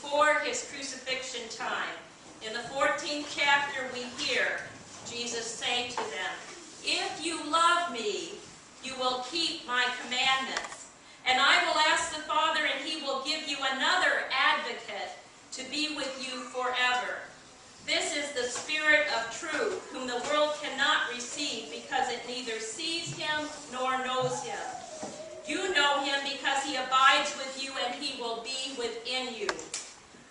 before his crucifixion time. In the 14th chapter we hear Jesus say to them, "If you love me, you will keep my commandments. And I will ask the Father, and he will give you another advocate to be with you forever. This is the Spirit of truth, whom the world cannot receive because it neither sees him nor knows him. You know him because he abides with you and he will be within you.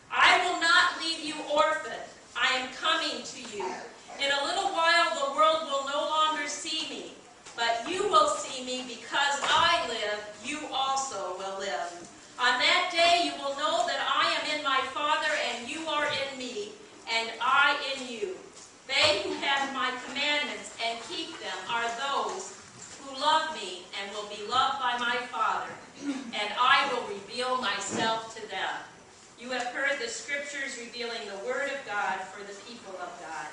I will not leave you orphaned. I am coming to you. In a little while the world will no longer see me, but you will see me because I live, you also will live. On that day you will know that I am in my Father and you are in me, and I in you. They who have my commandments and keep them are those who love me and will be loved by my Father, and I will reveal myself to them." You have heard the scriptures revealing the word of God for the people of God.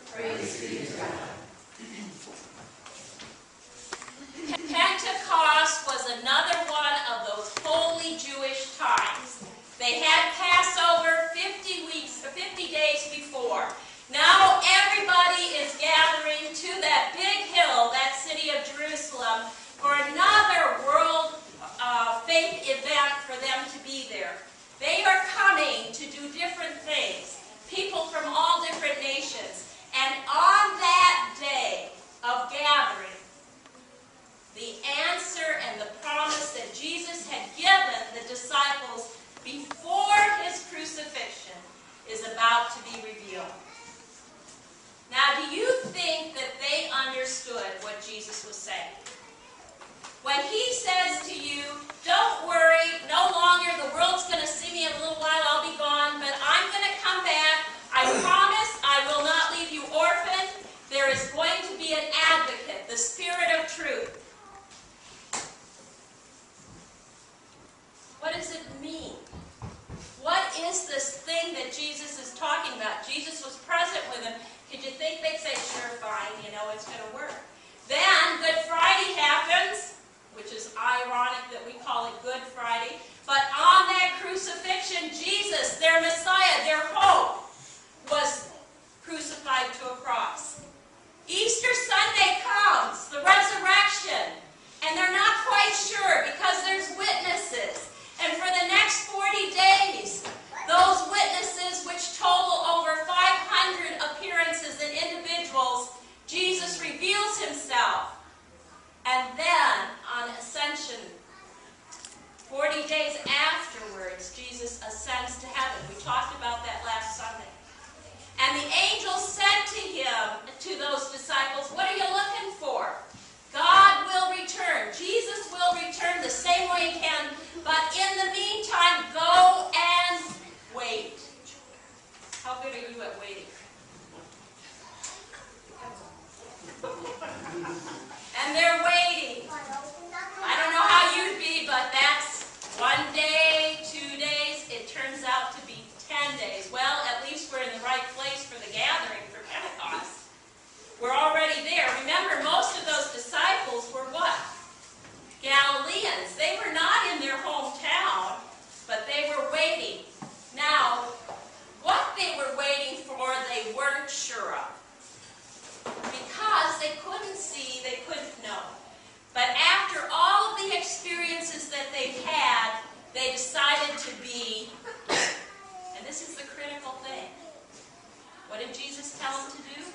Praise be to God. Pentecost was another one of those holy Jewish times. They had Passover 50 days before. Now everybody is gathering to that big hill, that city of Jerusalem, for another world faith event for them to be there. They are coming to do different things, people from all different nations. And on that day of gathering, the answer and the promise that Jesus had given the disciples before his crucifixion is about to be revealed. Now, do you think that they understood what Jesus was saying? When he says to you, "Don't worry, no longer, the world's going to see me in a little while, I'll be gone, but I'm going to come back. I promise I will not leave you orphaned. There is going to be an advocate, the Spirit of truth." What does it mean? What is this thing that Jesus is talking about? Jesus was present with them. Could you think they'd say, "Sure, fine, it's going to work"? Then Good Friday happens, which is ironic that we call it Good Friday. But on that crucifixion, Jesus, their Messiah, their hope, was crucified to a cross. Easter Sunday comes, the resurrection, and they're not quite sure because there's witnesses. And for the next 40 days, those witnesses, which total over 500 appearances and individuals, Jesus reveals himself. And then, on Ascension, 40 days afterwards, Jesus ascends to heaven. We talked about that last Sunday. And the angel said to him, to those disciples, "What are you looking for?" God will return. Jesus will return the same way he can. But in the meantime, go and wait. How good are you at waiting? And they're waiting. I don't know how you'd be, but that's 1 day, 2 days. It turns out to be 10 days. Well, at least we're in the right place for the gathering for Pentecost. We're already there. Remember, most of those disciples were what? Galileans. They were not in their hometown, but they were waiting. Now, what they were waiting for, they weren't sure of. Because they couldn't see, they couldn't know. But after all of the experiences that they've had, they decided to be, and this is the critical thing. What did Jesus tell them to do?